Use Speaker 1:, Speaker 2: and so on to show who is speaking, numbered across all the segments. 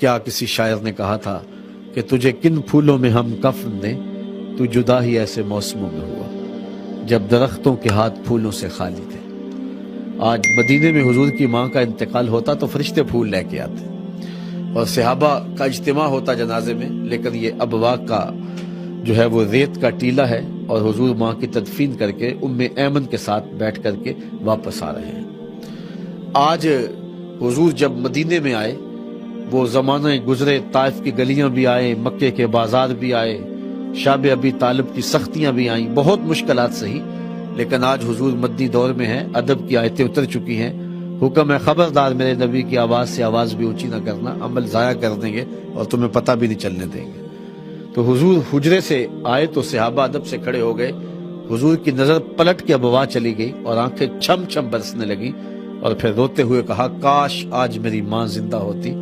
Speaker 1: کیا کسی شاعر نے کہا تھا کہ تجھے کن پھولوں میں ہم کفن دیں، تو جدا ہی ایسے موسموں میں ہوا جب درختوں کے ہاتھ پھولوں سے خالی تھے۔ آج مدینے میں حضور کی ماں کا انتقال ہوتا تو فرشتے پھول لے کے آتے اور صحابہ کا اجتماع ہوتا جنازے میں، لیکن یہ ابوا کا جو ہے وہ ریت کا ٹیلا ہے اور حضور ماں کی تدفین کر کے ام ایمن کے ساتھ بیٹھ کر کے واپس آ رہے ہیں۔ آج حضور جب مدینے میں آئے، وہ زمانہ گزرے، طائف کی گلیاں بھی آئے، مکے کے بازار بھی آئے، شاب ابی طالب کی سختیاں بھی آئیں، بہت مشکلات سہی، لیکن آج حضور مدنی دور میں ہیں، ادب کی آیتیں اتر چکی ہیں۔ حکم ہے خبردار میرے نبی کی آواز سے آواز بھی اونچی نہ کرنا، عمل ضائع کر دیں گے اور تمہیں پتہ بھی نہیں چلنے دیں گے۔ تو حضور حجرے سے آئے تو صحابہ ادب سے کھڑے ہو گئے، حضور کی نظر پلٹ کے ابوا چلی گئی اور آنکھیں چھم چھم برسنے لگی، اور پھر روتے ہوئے کہا کاش آج میری ماں زندہ ہوتی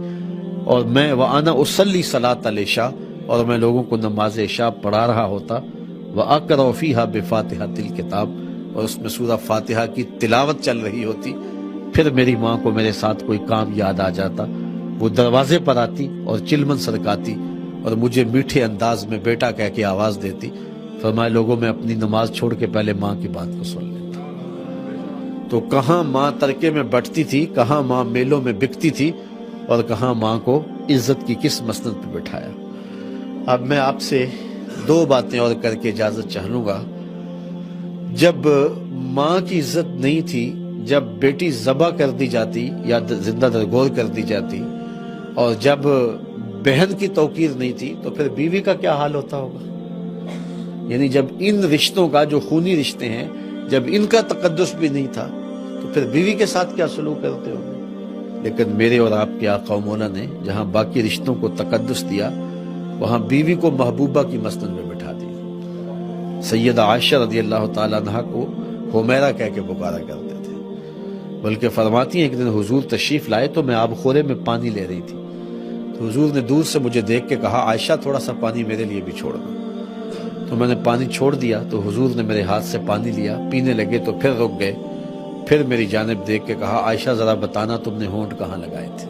Speaker 1: اور میں وَأَنَا أُصَلِّي صَلَاةَ الْعِشَاء، اور میں لوگوں کو نماز عشاء پڑھا رہا ہوتا، وَأَقْرَأُ فِيهَا بِفَاتِحَةِ الْكِتَابِ، اور اس میں سورہ فاتحہ کی تلاوت چل رہی ہوتی۔ پھر میری ماں کو میرے ساتھ کوئی کام یاد آ جاتا، وہ دروازے پر آتی اور چلمن سرکاتی اور مجھے میٹھے انداز میں بیٹا کہہ کے آواز دیتی۔ فرمایا لوگوں میں اپنی نماز چھوڑ کے پہلے ماں کی بات کو سن لیتا۔ تو کہاں ماں ترکے میں بٹتی تھی، کہاں ماں میلوں میں بکتی تھی، اور کہاں ماں کو عزت کی کس مسند پہ بٹھایا۔ اب میں آپ سے دو باتیں اور کر کے اجازت چاہ لوں گا۔ جب ماں کی عزت نہیں تھی، جب بیٹی ذبح کر دی جاتی یا زندہ درگور کر دی جاتی، اور جب بہن کی توقیر نہیں تھی، تو پھر بیوی کا کیا حال ہوتا ہوگا؟ یعنی جب ان رشتوں کا، جو خونی رشتے ہیں، جب ان کا تقدس بھی نہیں تھا، تو پھر بیوی کے ساتھ کیا سلوک کرتے ہوں گے؟ لیکن میرے اور آپ کے آقا و مولا نے جہاں باقی رشتوں کو تقدس دیا، وہاں بیوی کو محبوبہ کی مسند میں بٹھا دیا۔ سیدہ عائشہ رضی اللہ تعالیٰ عنہ کو حمیرہ کہہ کے پکارا کرتے تھے، بلکہ فرماتی ہیں ایک دن حضور تشریف لائے تو میں آب خورے میں پانی لے رہی تھی، تو حضور نے دور سے مجھے دیکھ کے کہا عائشہ تھوڑا سا پانی میرے لیے بھی چھوڑنا۔ تو میں نے پانی چھوڑ دیا تو حضور نے میرے ہاتھ سے پانی لیا، پینے لگے تو پھر رک گئے، پھر میری جانب دیکھ کے کہا عائشہ ذرا بتانا تم نے ہونٹ کہاں لگائے تھے؟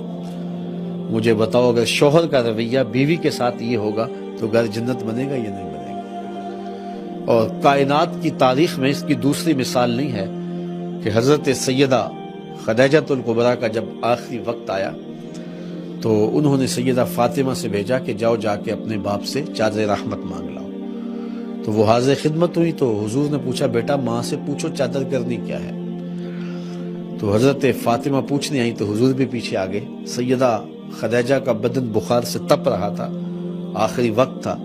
Speaker 1: مجھے بتاؤ اگر شوہر کا رویہ بیوی کے ساتھ یہ ہوگا تو گھر جنت بنے گا یا نہیں بنے گا؟ اور کائنات کی تاریخ میں اس کی دوسری مثال نہیں ہے کہ حضرت سیدہ خدیجہ الکبریٰ کا جب آخری وقت آیا تو انہوں نے سیدہ فاطمہ سے بھیجا کہ جاؤ جا کے اپنے باپ سے چادر رحمت مانگ لاؤ۔ تو وہ حاضر خدمت ہوئی تو حضور نے پوچھا بیٹا ماں سے پوچھو چادر کرنی کیا ہے؟ تو حضرت فاطمہ پوچھنے آئی تو حضور بھی پیچھے آگے۔ سیدہ خدیجہ کا بدن بخار سے تپ رہا تھا، آخری وقت تھا،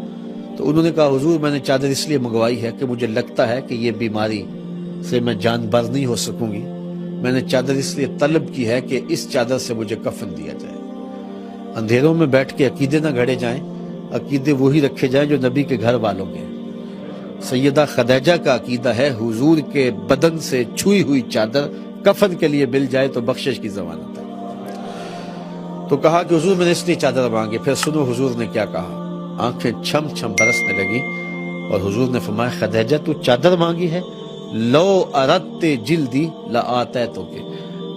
Speaker 1: تو انہوں نے کہا حضور میں نے چادر اس لیے منگوائی ہے کہ مجھے لگتا ہے کہ یہ بیماری سے میں جان بر نہیں ہو سکوں گی، میں نے چادر اس لیے طلب کی ہے کہ اس چادر سے مجھے کفن دیا جائے۔ اندھیروں میں بیٹھ کے عقیدے نہ گھڑے جائیں، عقیدے وہی رکھے جائیں جو نبی کے گھر والوں کے۔ سیدہ خدیجہ کا عقیدہ ہے حضور کے بدن سے چھوئی ہوئی چادر کفن کے لیے مل جائے تو بخشش کی ضمانت ہے۔ تو کہا کہ حضور میں نے اس لیے چادر مانگی۔ پھر سنو حضور نے کیا کہا، آنکھیں چھم چھم برسنے لگی اور حضور نے فرمایا خدیجہ تو چادر مانگی ہے، لو اردت جلدی لآتیتک،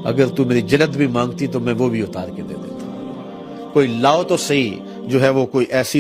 Speaker 1: اگر تو میری جلد بھی مانگتی تو میں وہ بھی اتار کے دے دیتا۔ کوئی لاؤ تو صحیح جو ہے وہ کوئی ایسی